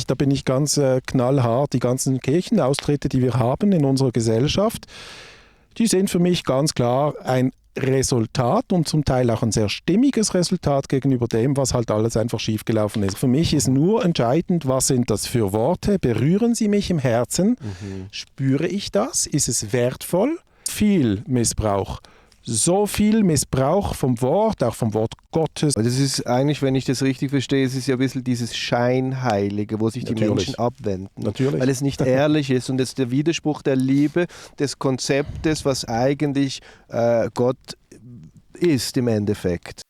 Da bin ich ganz knallhart. Die ganzen Kirchenaustritte, die wir haben in unserer Gesellschaft, die sind für mich ganz klar ein Resultat und zum Teil auch ein sehr stimmiges Resultat gegenüber dem, was halt alles einfach schiefgelaufen ist. Für mich ist nur entscheidend, was sind das für Worte? Berühren sie mich im Herzen? Spüre ich das? Ist es wertvoll? Viel Missbrauch. So viel Missbrauch vom Wort, auch vom Wort Gottes. Das ist eigentlich, wenn ich das richtig verstehe, es ist ja ein bisschen dieses Scheinheilige, wo sich die Menschen abwenden. Natürlich. Weil es nicht ehrlich ist und es ist der Widerspruch der Liebe, des Konzeptes, was eigentlich Gott ist im Endeffekt.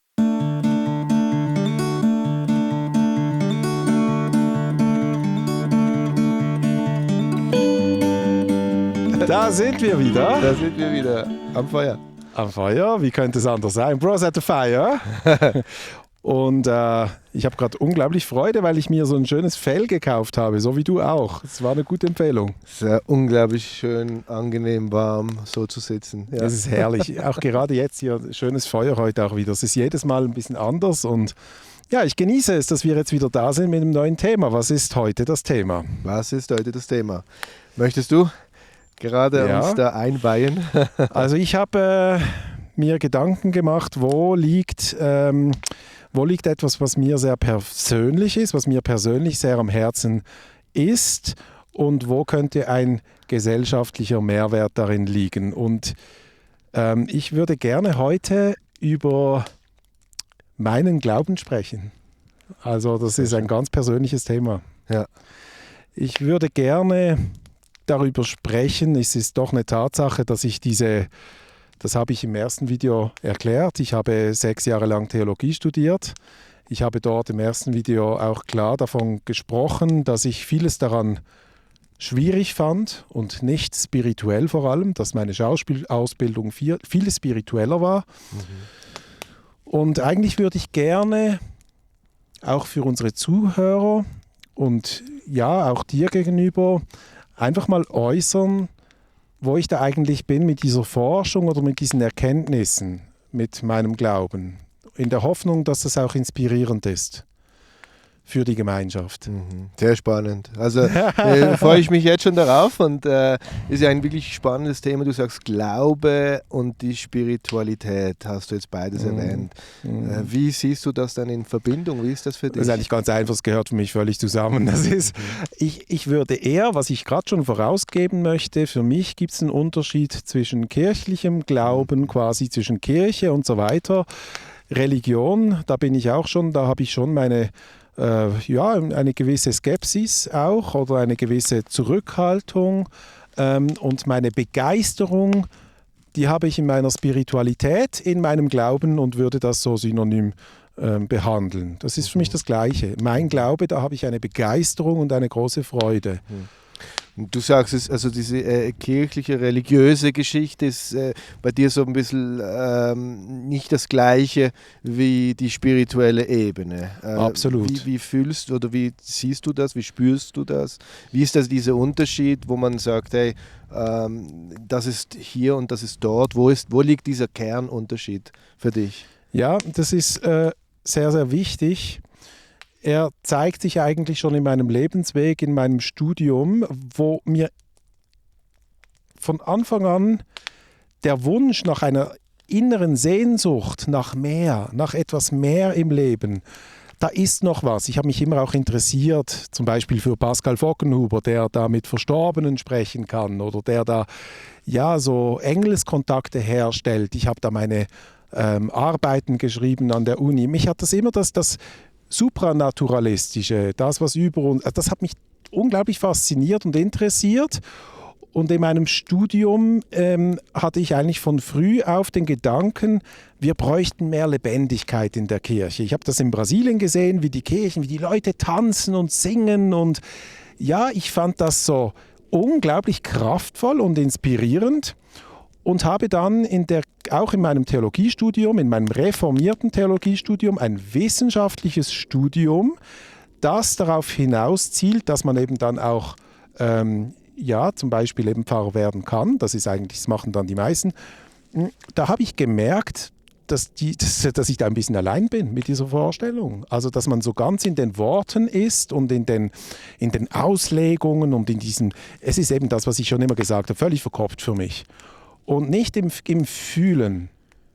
Da sind wir wieder. Da sind wir wieder am Feuer. Am Feuer, wie könnte es anders sein? Bros at the Fire. Und ich habe gerade unglaublich Freude, weil ich mir so ein schönes Fell gekauft habe, so wie du auch. Es war eine gute Empfehlung. Sehr unglaublich schön, angenehm, warm, so zu sitzen. Ja. Das ist herrlich. Auch gerade jetzt hier, schönes Feuer heute auch wieder. Es ist jedes Mal ein bisschen anders und ja, ich genieße es, dass wir jetzt wieder da sind mit einem neuen Thema. Was ist heute das Thema? Was ist heute das Thema? Möchtest du gerade uns da einweihen? Also ich habe mir Gedanken gemacht, wo liegt etwas, was mir sehr persönlich ist, was mir persönlich sehr am Herzen ist und wo könnte ein gesellschaftlicher Mehrwert darin liegen. Und ich würde gerne heute über meinen Glauben sprechen. Also das ist ein ganz persönliches Thema. Ja. Ich würde gerne darüber sprechen. Es ist doch eine Tatsache, dass ich das habe ich im ersten Video erklärt. Ich habe 6 Jahre lang Theologie studiert. Ich habe dort im ersten Video auch klar davon gesprochen, dass ich vieles daran schwierig fand und nicht spirituell vor allem, dass meine Schauspielausbildung viel spiritueller war. Und eigentlich würde ich gerne auch für unsere Zuhörer und ja, auch dir gegenüber einfach mal äußern, wo ich da eigentlich bin mit dieser Forschung oder mit diesen Erkenntnissen, mit meinem Glauben. In der Hoffnung, dass das auch inspirierend ist für die Gemeinschaft. Sehr spannend. Also freue ich mich jetzt schon darauf und ist ja ein wirklich spannendes Thema. Du sagst Glaube und die Spiritualität, hast du jetzt beides erwähnt. Wie siehst du das dann in Verbindung? Wie ist das für dich? Das ist eigentlich ganz einfach, es gehört für mich völlig zusammen. Das ist, ich würde eher, was ich gerade schon vorausgeben möchte, für mich gibt es einen Unterschied zwischen kirchlichem Glauben, quasi zwischen Kirche und so weiter. Religion, da habe ich schon meine eine gewisse Skepsis auch oder eine gewisse Zurückhaltung und meine Begeisterung, die habe ich in meiner Spiritualität, in meinem Glauben und würde das so synonym behandeln. Das ist für mich das Gleiche. Mein Glaube, da habe ich eine Begeisterung und eine große Freude. Du sagst es, also diese kirchliche, religiöse Geschichte ist bei dir so ein bisschen nicht das Gleiche wie die spirituelle Ebene. Absolut. Wie fühlst du oder wie siehst du das, wie spürst du das? Wie ist das dieser Unterschied, wo man sagt, hey, das ist hier und das ist dort? Wo liegt dieser Kernunterschied für dich? Ja, das ist sehr, sehr wichtig. Er zeigt sich eigentlich schon in meinem Lebensweg, in meinem Studium, wo mir von Anfang an der Wunsch nach einer inneren Sehnsucht, nach mehr, nach etwas mehr im Leben, da ist noch was. Ich habe mich immer auch interessiert, zum Beispiel für Pascal Voggenhuber, der da mit Verstorbenen sprechen kann oder der da ja so Engelskontakte herstellt. Ich habe da meine Arbeiten geschrieben an der Uni. Mich hat das immer das Supranaturalistische, das, was über uns, das hat mich unglaublich fasziniert und interessiert. Und in meinem Studium hatte ich eigentlich von früh auf den Gedanken, wir bräuchten mehr Lebendigkeit in der Kirche. Ich habe das in Brasilien gesehen, wie die Leute tanzen und singen. Und ja, ich fand das so unglaublich kraftvoll und inspirierend. Und habe dann auch in meinem Theologiestudium, in meinem reformierten Theologiestudium, ein wissenschaftliches Studium, das darauf hinaus zielt, dass man eben dann auch zum Beispiel eben Pfarrer werden kann. Das machen dann die meisten. Da habe ich gemerkt, dass ich da ein bisschen allein bin mit dieser Vorstellung. Also, dass man so ganz in den Worten ist und in den Auslegungen und in diesem, es ist eben das, was ich schon immer gesagt habe, völlig verkopft für mich. Und nicht im Fühlen.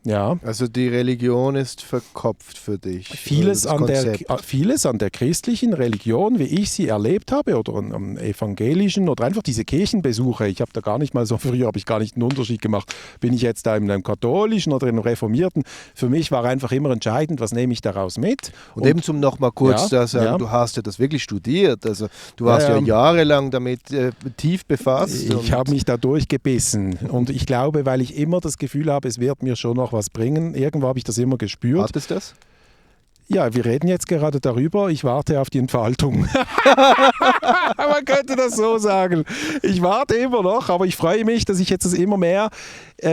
Ja. Also die Religion ist verkopft für dich. Vieles an der christlichen Religion, wie ich sie erlebt habe, oder am evangelischen, oder einfach diese Kirchenbesuche. Ich habe da gar nicht mal so, früher habe ich gar nicht einen Unterschied gemacht. Bin ich jetzt da in einem katholischen oder in einem reformierten? Für mich war einfach immer entscheidend, was nehme ich daraus mit. Und eben zum nochmal kurz da sagen, du hast ja das wirklich studiert. Also du warst ja jahrelang damit tief befasst. Ich habe mich da durchgebissen. Und ich glaube, weil ich immer das Gefühl habe, es wird mir schon noch was bringen. Irgendwo habe ich das immer gespürt. Hattest du das? Ja, wir reden jetzt gerade darüber. Ich warte auf die Entfaltung. Man könnte das so sagen. Ich warte immer noch, aber ich freue mich, dass ich jetzt das immer mehr,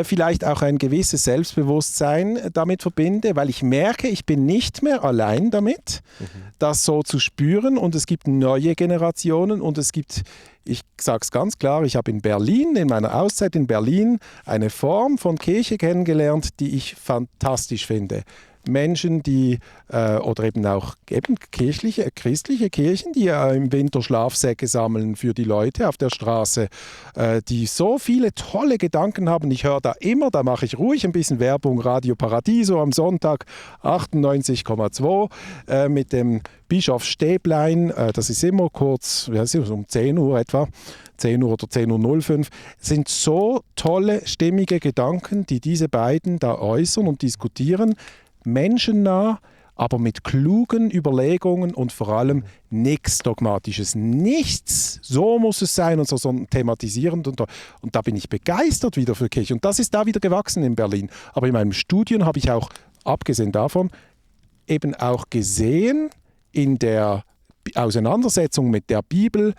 vielleicht auch ein gewisses Selbstbewusstsein damit verbinde, weil ich merke, ich bin nicht mehr allein damit, das so zu spüren. Und es gibt neue Generationen und es gibt, ich sage es ganz klar, ich habe in Berlin, in meiner Auszeit in Berlin, eine Form von Kirche kennengelernt, die ich fantastisch finde. Menschen, die, oder eben auch christliche Kirchen, die im Winter Schlafsäcke sammeln für die Leute auf der Straße, die so viele tolle Gedanken haben. Ich höre da immer, da mache ich ruhig ein bisschen Werbung, Radio Paradiso am Sonntag 98,2 mit dem Bischof Stäblein, das ist immer kurz, um 10 Uhr etwa, 10 Uhr oder 10.05 Uhr, sind so tolle, stimmige Gedanken, die diese beiden da äußern und diskutieren, menschennah, aber mit klugen Überlegungen und vor allem nichts Dogmatisches. Nichts, so muss es sein und so thematisierend. Und da bin ich begeistert wieder für Kirche. Und das ist da wieder gewachsen in Berlin. Aber in meinem Studium habe ich auch, abgesehen davon, eben auch gesehen in der Auseinandersetzung mit der Bibel,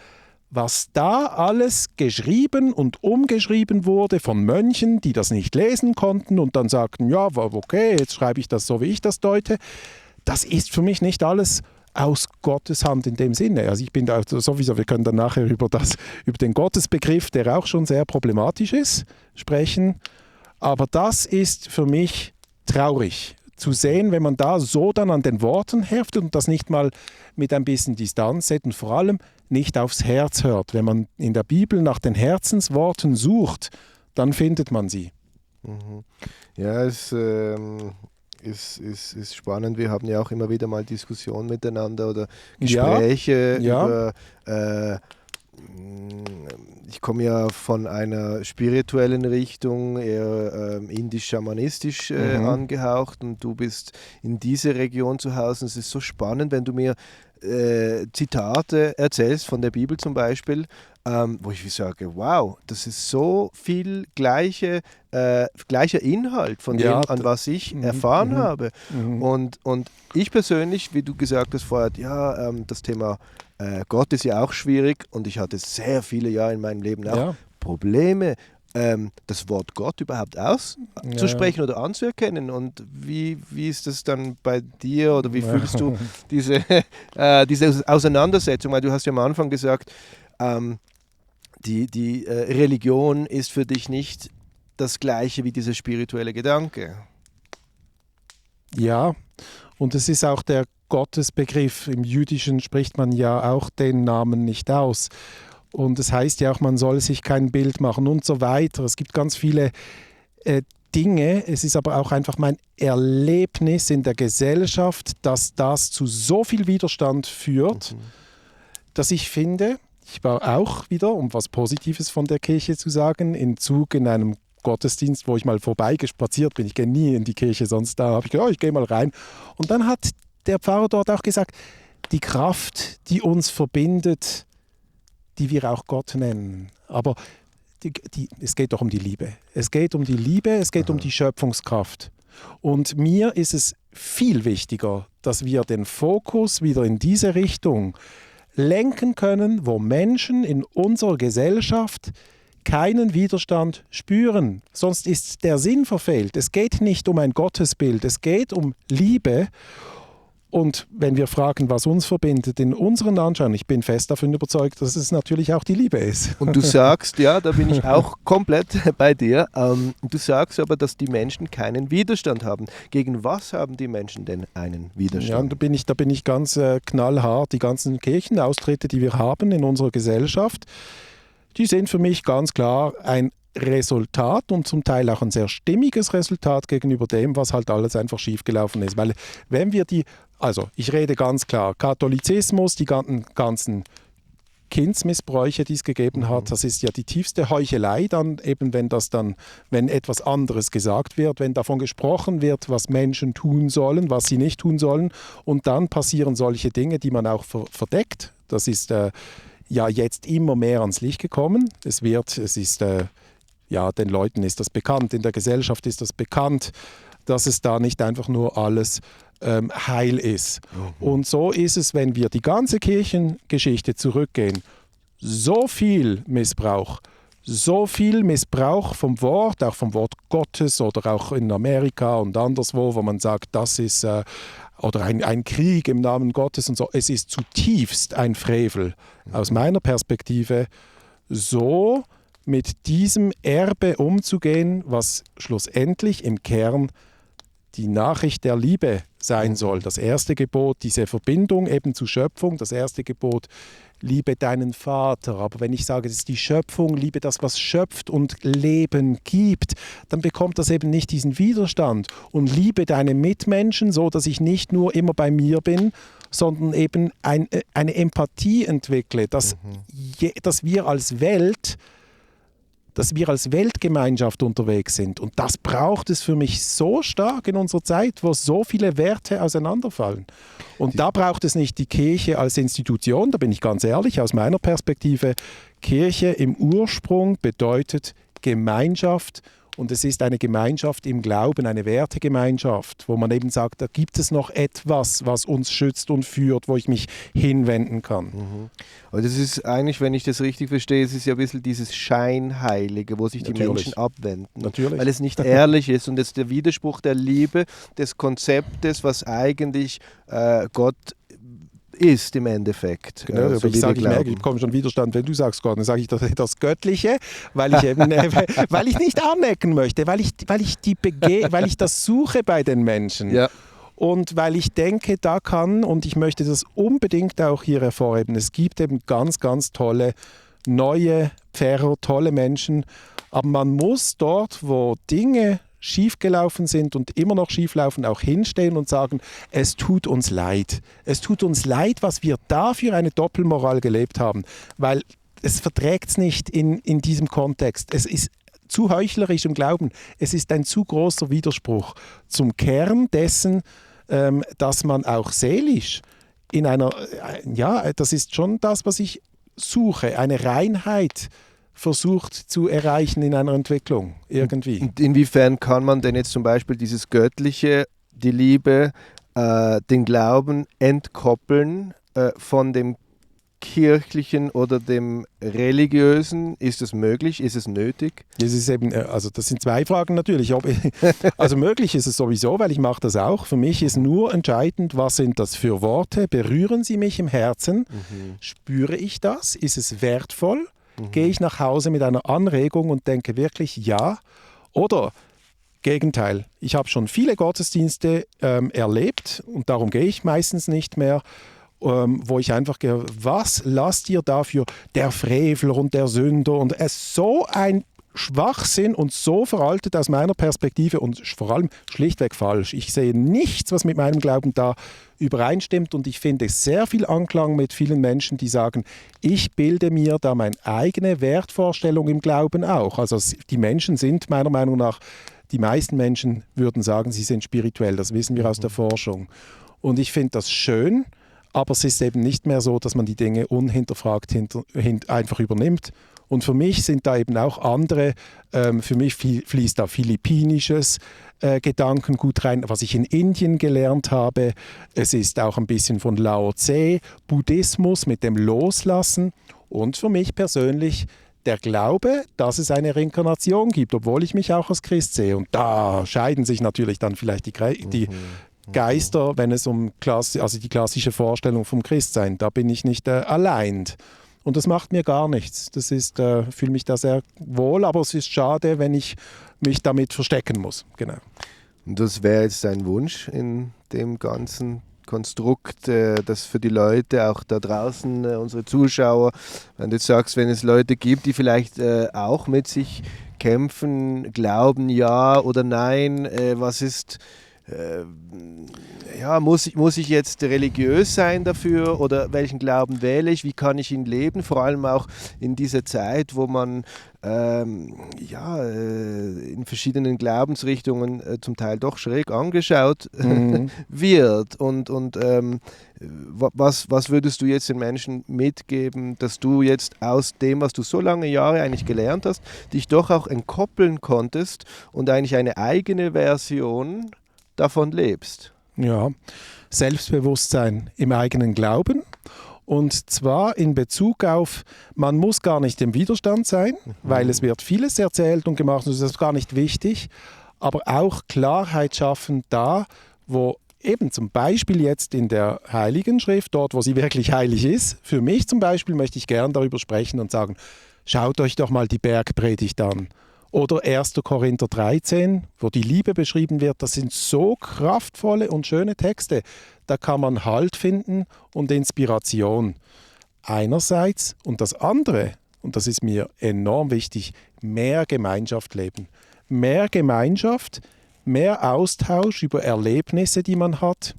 was da alles geschrieben und umgeschrieben wurde von Mönchen, die das nicht lesen konnten und dann sagten, ja, okay, jetzt schreibe ich das so, wie ich das deute. Das ist für mich nicht alles aus Gottes Hand in dem Sinne. Also ich bin da sowieso, wir können dann nachher über den Gottesbegriff, der auch schon sehr problematisch ist, sprechen. Aber das ist für mich traurig zu sehen, wenn man da so dann an den Worten heftet und das nicht mal mit ein bisschen Distanz setzt und vor allem nicht aufs Herz hört. Wenn man in der Bibel nach den Herzensworten sucht, dann findet man sie. Ja, es ist spannend. Wir haben ja auch immer wieder mal Diskussionen miteinander oder Gespräche über ich komme ja von einer spirituellen Richtung, eher indisch-schamanistisch angehaucht und du bist in diese Region zu Hause. Es ist so spannend, wenn du mir Zitate erzählst von der Bibel zum Beispiel, wo ich sage, wow, das ist so viel gleicher Inhalt von dem, an was ich erfahren habe. Und ich persönlich, wie du gesagt hast vorher, das Thema Gott ist ja auch schwierig und ich hatte sehr viele Jahre in meinem Leben auch Probleme, das Wort Gott überhaupt auszusprechen oder anzuerkennen. Und wie ist das dann bei dir oder wie fühlst du diese Auseinandersetzung? Weil du hast ja am Anfang gesagt, die Religion ist für dich nicht das Gleiche wie dieser spirituelle Gedanke. Ja, und es ist auch der Gottesbegriff. Im Jüdischen spricht man ja auch den Namen nicht aus. Und es heißt ja auch, man soll sich kein Bild machen und so weiter. Es gibt ganz viele Dinge. Es ist aber auch einfach mein Erlebnis in der Gesellschaft, dass das zu so viel Widerstand führt, dass ich finde, ich war auch wieder, um was Positives von der Kirche zu sagen, in einem Gottesdienst, wo ich mal vorbeigespaziert bin. Ich gehe nie in die Kirche, sonst da habe ich gedacht, ich gehe mal rein. Und dann hat der Pfarrer dort auch gesagt, die Kraft, die uns verbindet, die wir auch Gott nennen. Aber es geht doch um die Liebe. Es geht um die Liebe, es geht um die Schöpfungskraft. Und mir ist es viel wichtiger, dass wir den Fokus wieder in diese Richtung lenken können, wo Menschen in unserer Gesellschaft keinen Widerstand spüren. Sonst ist der Sinn verfehlt. Es geht nicht um ein Gottesbild, es geht um Liebe. Und wenn wir fragen, was uns verbindet in unseren Anschauungen, ich bin fest davon überzeugt, dass es natürlich auch die Liebe ist. Und du sagst, ja, da bin ich auch komplett bei dir, du sagst aber, dass die Menschen keinen Widerstand haben. Gegen was haben die Menschen denn einen Widerstand? Ja, da bin ich ganz knallhart. Die ganzen Kirchenaustritte, die wir haben in unserer Gesellschaft, die sind für mich ganz klar ein Resultat und zum Teil auch ein sehr stimmiges Resultat gegenüber dem, was halt alles einfach schiefgelaufen ist. Weil wenn wir also ich rede ganz klar, Katholizismus, die ganzen Kindsmissbräuche, die es gegeben hat, das ist ja die tiefste Heuchelei dann eben, wenn etwas anderes gesagt wird, wenn davon gesprochen wird, was Menschen tun sollen, was sie nicht tun sollen und dann passieren solche Dinge, die man auch verdeckt. Das ist ja jetzt immer mehr ans Licht gekommen. Den Leuten ist das bekannt, in der Gesellschaft ist das bekannt, dass es da nicht einfach nur alles heil ist. Und so ist es, wenn wir die ganze Kirchengeschichte zurückgehen. So viel Missbrauch vom Wort, auch vom Wort Gottes oder auch in Amerika und anderswo, wo man sagt, das ist oder ein Krieg im Namen Gottes und so. Es ist zutiefst ein Frevel aus meiner Perspektive, so mit diesem Erbe umzugehen, was schlussendlich im Kern die Nachricht der Liebe sein soll. Das erste Gebot, diese Verbindung eben zur Schöpfung, das erste Gebot, liebe deinen Vater. Aber wenn ich sage, es ist die Schöpfung, liebe das, was schöpft und Leben gibt, dann bekommt das eben nicht diesen Widerstand. Und liebe deine Mitmenschen, so dass ich nicht nur immer bei mir bin, sondern eben eine Empathie entwickle, dass wir als Weltgemeinschaft unterwegs sind. Und das braucht es für mich so stark in unserer Zeit, wo so viele Werte auseinanderfallen. Und da braucht es nicht die Kirche als Institution, da bin ich ganz ehrlich, aus meiner Perspektive, Kirche im Ursprung bedeutet Gemeinschaft. Und es ist eine Gemeinschaft im Glauben, eine Wertegemeinschaft, wo man eben sagt, da gibt es noch etwas, was uns schützt und führt, wo ich mich hinwenden kann. Aber das ist eigentlich, wenn ich das richtig verstehe, es ist ja ein bisschen dieses Scheinheilige, wo sich die Menschen abwenden. Natürlich. Weil es nicht ehrlich ist und es ist der Widerspruch der Liebe, des Konzeptes, was eigentlich Gott ist im Endeffekt. Genau, so ich merke, ich bekomme schon Widerstand, wenn du sagst Gott, dann sage ich das Göttliche, weil ich eben, weil ich nicht anecken möchte, weil ich das suche bei den Menschen. Ja. Und weil ich denke, da kann, und ich möchte das unbedingt auch hier hervorheben, es gibt eben ganz, ganz tolle neue Pfarrer, tolle Menschen, aber man muss dort, wo Dinge schiefgelaufen sind und immer noch schieflaufen, auch hinstehen und sagen, es tut uns leid. Es tut uns leid, was wir da für eine Doppelmoral gelebt haben, weil es verträgt es nicht in diesem Kontext. Es ist zu heuchlerisch im Glauben. Es ist ein zu großer Widerspruch zum Kern dessen, dass man auch seelisch in das ist schon das, was ich suche, eine Reinheit versucht zu erreichen in einer Entwicklung irgendwie. Und inwiefern kann man denn jetzt zum Beispiel dieses Göttliche, die Liebe, den Glauben entkoppeln von dem Kirchlichen oder dem Religiösen? Ist es möglich? Ist es nötig? Das ist eben, das sind zwei Fragen natürlich. Also möglich ist es sowieso, weil ich mache das auch. Für mich ist nur entscheidend, was sind das für Worte? Berühren sie mich im Herzen? Spüre ich das? Ist es wertvoll? Gehe ich nach Hause mit einer Anregung und denke wirklich ja? Oder Gegenteil, ich habe schon viele Gottesdienste erlebt und darum gehe ich meistens nicht mehr, wo ich einfach gehe, was lasst ihr dafür, der Frevler und der Sünder und es so ein Schwachsinn und so veraltet aus meiner Perspektive und vor allem schlichtweg falsch. Ich sehe nichts, was mit meinem Glauben da übereinstimmt und ich finde sehr viel Anklang mit vielen Menschen, die sagen, ich bilde mir da meine eigene Wertvorstellung im Glauben auch. Also die Menschen sind meiner Meinung nach, die meisten Menschen würden sagen, sie sind spirituell, das wissen wir aus der Forschung. Und ich finde das schön, aber es ist eben nicht mehr so, dass man die Dinge unhinterfragt einfach übernimmt. Und für mich sind da eben auch andere, für mich fließt da philippinisches Gedankengut rein, was ich in Indien gelernt habe. Es ist auch ein bisschen von Lao Tse, Buddhismus mit dem Loslassen und für mich persönlich der Glaube, dass es eine Reinkarnation gibt, obwohl ich mich auch als Christ sehe. Und da scheiden sich natürlich dann vielleicht Geister, wenn es um also die klassische Vorstellung vom Christsein, da bin ich nicht allein. Und das macht mir gar nichts. Das ist, fühle mich da sehr wohl, aber es ist schade, wenn ich mich damit verstecken muss. Genau. Und das wäre jetzt dein Wunsch in dem ganzen Konstrukt, das für die Leute, auch da draußen, unsere Zuschauer, wenn du jetzt sagst, wenn es Leute gibt, die vielleicht auch mit sich kämpfen, glauben ja oder nein, was ist, muss ich jetzt religiös sein dafür oder welchen Glauben wähle ich, wie kann ich ihn leben, vor allem auch in dieser Zeit, wo man in verschiedenen Glaubensrichtungen zum Teil doch schräg angeschaut wird und was würdest du jetzt den Menschen mitgeben, dass du jetzt aus dem, was du so lange Jahre eigentlich gelernt hast, dich doch auch entkoppeln konntest und eigentlich eine eigene Version davon lebst? Ja, Selbstbewusstsein im eigenen Glauben. Und zwar in Bezug auf, man muss gar nicht im Widerstand sein, weil es wird vieles erzählt und gemacht und das ist gar nicht wichtig, aber auch Klarheit schaffen da, wo eben zum Beispiel jetzt in der Heiligen Schrift, dort wo sie wirklich heilig ist, für mich zum Beispiel möchte ich gern darüber sprechen und sagen, schaut euch doch mal die Bergpredigt an. Oder 1. Korinther 13, wo die Liebe beschrieben wird, das sind so kraftvolle und schöne Texte. Da kann man Halt finden und Inspiration. Einerseits und das andere, und das ist mir enorm wichtig, mehr Gemeinschaft leben. Mehr Gemeinschaft, mehr Austausch über Erlebnisse, die man hat.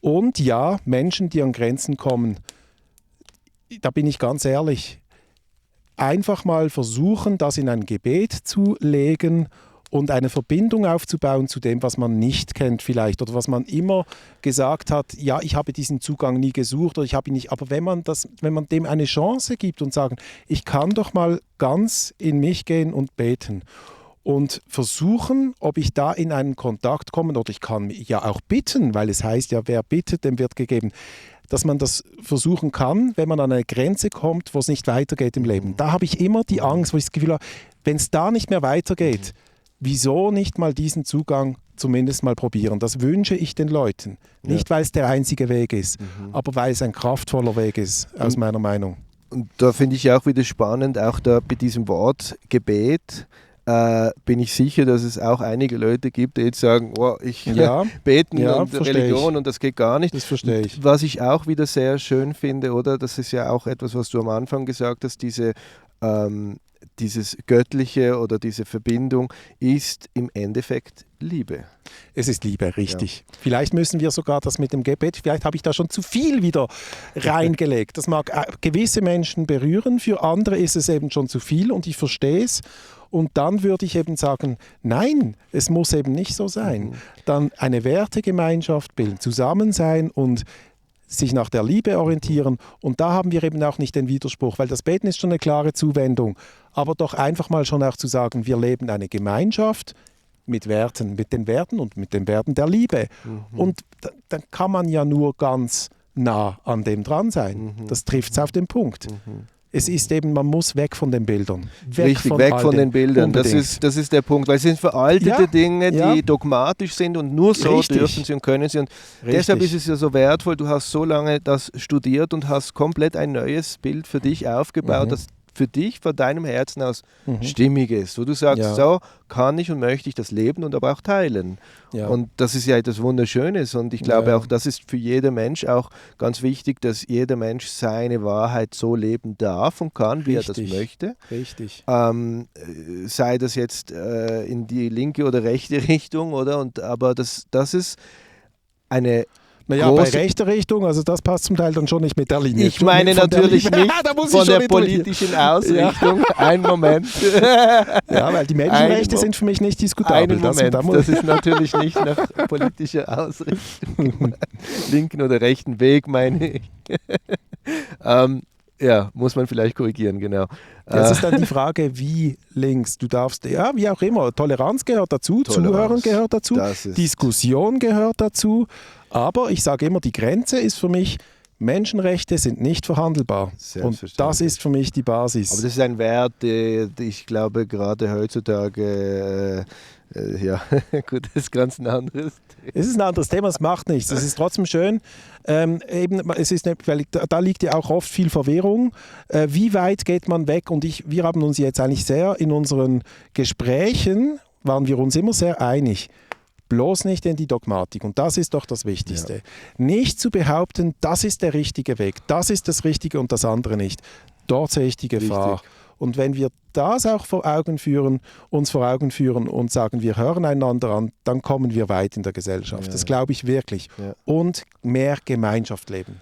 Und ja, Menschen, die an Grenzen kommen, da bin ich ganz ehrlich, einfach mal versuchen, das in ein Gebet zu legen und eine Verbindung aufzubauen zu dem, was man nicht kennt vielleicht oder was man immer gesagt hat, ja, ich habe diesen Zugang nie gesucht oder ich habe ihn nicht, aber wenn man dem eine Chance gibt und sagen, ich kann doch mal ganz in mich gehen und beten und versuchen, ob ich da in einen Kontakt komme oder ich kann ja auch bitten, weil es heißt ja, wer bittet, dem wird gegeben, dass man das versuchen kann, wenn man an eine Grenze kommt, wo es nicht weitergeht im Leben. Da habe ich immer die Angst, wo ich das Gefühl habe, wenn es da nicht mehr weitergeht, wieso nicht mal diesen Zugang zumindest mal probieren? Das wünsche ich den Leuten. Nicht, weil es der einzige Weg ist, aber weil es ein kraftvoller Weg ist, aus meiner Meinung. Und da finde ich auch wieder spannend, auch da bei diesem Wort Gebet, bin ich sicher, dass es auch einige Leute gibt, die jetzt sagen, oh, beten und Religion und das geht gar nicht. Das verstehe ich. Was ich auch wieder sehr schön finde, oder, das ist ja auch etwas, was du am Anfang gesagt hast, dieses Göttliche oder diese Verbindung ist im Endeffekt Liebe. Es ist Liebe, richtig. Ja. Vielleicht müssen wir sogar das mit dem Gebet, vielleicht habe ich da schon zu viel wieder reingelegt. Das mag gewisse Menschen berühren, für andere ist es eben schon zu viel und ich verstehe es. Und dann würde ich eben sagen, nein, es muss eben nicht so sein. Dann eine Wertegemeinschaft bilden, zusammen sein und sich nach der Liebe orientieren. Und da haben wir eben auch nicht den Widerspruch, weil das Beten ist schon eine klare Zuwendung. Aber doch einfach mal schon auch zu sagen, wir leben eine Gemeinschaft mit Werten, mit den Werten und mit den Werten der Liebe. Und dann kann man ja nur ganz nah an dem dran sein. Das trifft es auf den Punkt. Es ist eben, man muss weg von den Bildern. Weg von den Bildern. Das ist der Punkt, weil es sind veraltete Dinge, die dogmatisch sind und nur so dürfen sie und können sie. Und deshalb ist es ja so wertvoll, du hast so lange das studiert und hast komplett ein neues Bild für dich aufgebaut, das für dich von deinem Herzen aus stimmig ist, wo du sagst, so kann ich und möchte ich das leben und aber auch teilen. Ja. Und das ist ja etwas Wunderschönes und ich glaube auch, das ist für jeden Mensch auch ganz wichtig, dass jeder Mensch seine Wahrheit so leben darf und kann, wie er das möchte. Richtig. Sei das jetzt in die linke oder rechte Richtung, oder? Aber das ist eine naja, bei rechter Richtung, also das passt zum Teil dann schon nicht mit der Linie. Ich meine natürlich nicht von der politischen Ausrichtung. Einen Moment. Ja, weil die Menschenrechte sind für mich nicht diskutabel. Einen Moment, das ist natürlich nicht nach politischer Ausrichtung. Linken oder rechten Weg, meine ich. Ja, muss man vielleicht korrigieren, genau. Jetzt ist dann die Frage, wie links. Du darfst, ja, wie auch immer, Toleranz gehört dazu, Zuhören gehört dazu, Diskussion gehört dazu. Aber ich sage immer, die Grenze ist für mich Menschenrechte sind nicht verhandelbar. Und das ist für mich die Basis. Aber das ist ein Wert, den ich glaube, gerade heutzutage, ja, gut, das ist ganz ein anderes Thema. Es ist ein anderes Thema, es macht nichts. Es ist trotzdem schön. Es ist weil da liegt ja auch oft viel Verwirrung. Wie weit geht man weg? Und wir haben uns jetzt eigentlich sehr in unseren Gesprächen, waren wir uns immer sehr einig. Bloß nicht in die Dogmatik. Und das ist doch das Wichtigste. Ja. Nicht zu behaupten, das ist der richtige Weg, das ist das Richtige und das andere nicht. Dort sehe ich die Gefahr. Richtig. Und wenn wir das auch uns vor Augen führen und sagen, wir hören einander an, dann kommen wir weit in der Gesellschaft. Ja. Das glaube ich wirklich. Ja. Und mehr Gemeinschaft leben.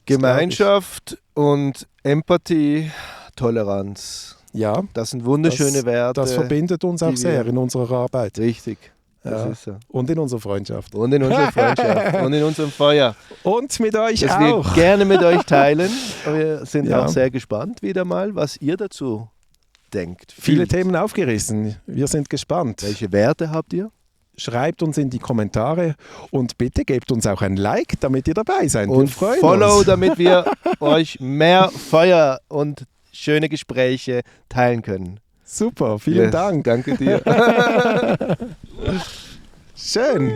Gemeinschaft und Empathie, Toleranz. Ja. Das sind wunderschöne Werte. Das verbindet uns auch sehr in unserer Arbeit. Richtig. Ja. Ist so. Und in unserer Freundschaft. Und in unserer Freundschaft. Und in unserem Feuer. Und mit euch das auch. Wir gerne mit euch teilen. Wir sind auch sehr gespannt wieder mal, was ihr dazu denkt. Viele Themen aufgerissen. Wir sind gespannt. Welche Werte habt ihr? Schreibt uns in die Kommentare und bitte gebt uns auch ein Like, damit ihr dabei seid. Und Follow, damit wir euch mehr Feuer und schöne Gespräche teilen können. Super, vielen Dank. Danke dir. Schön.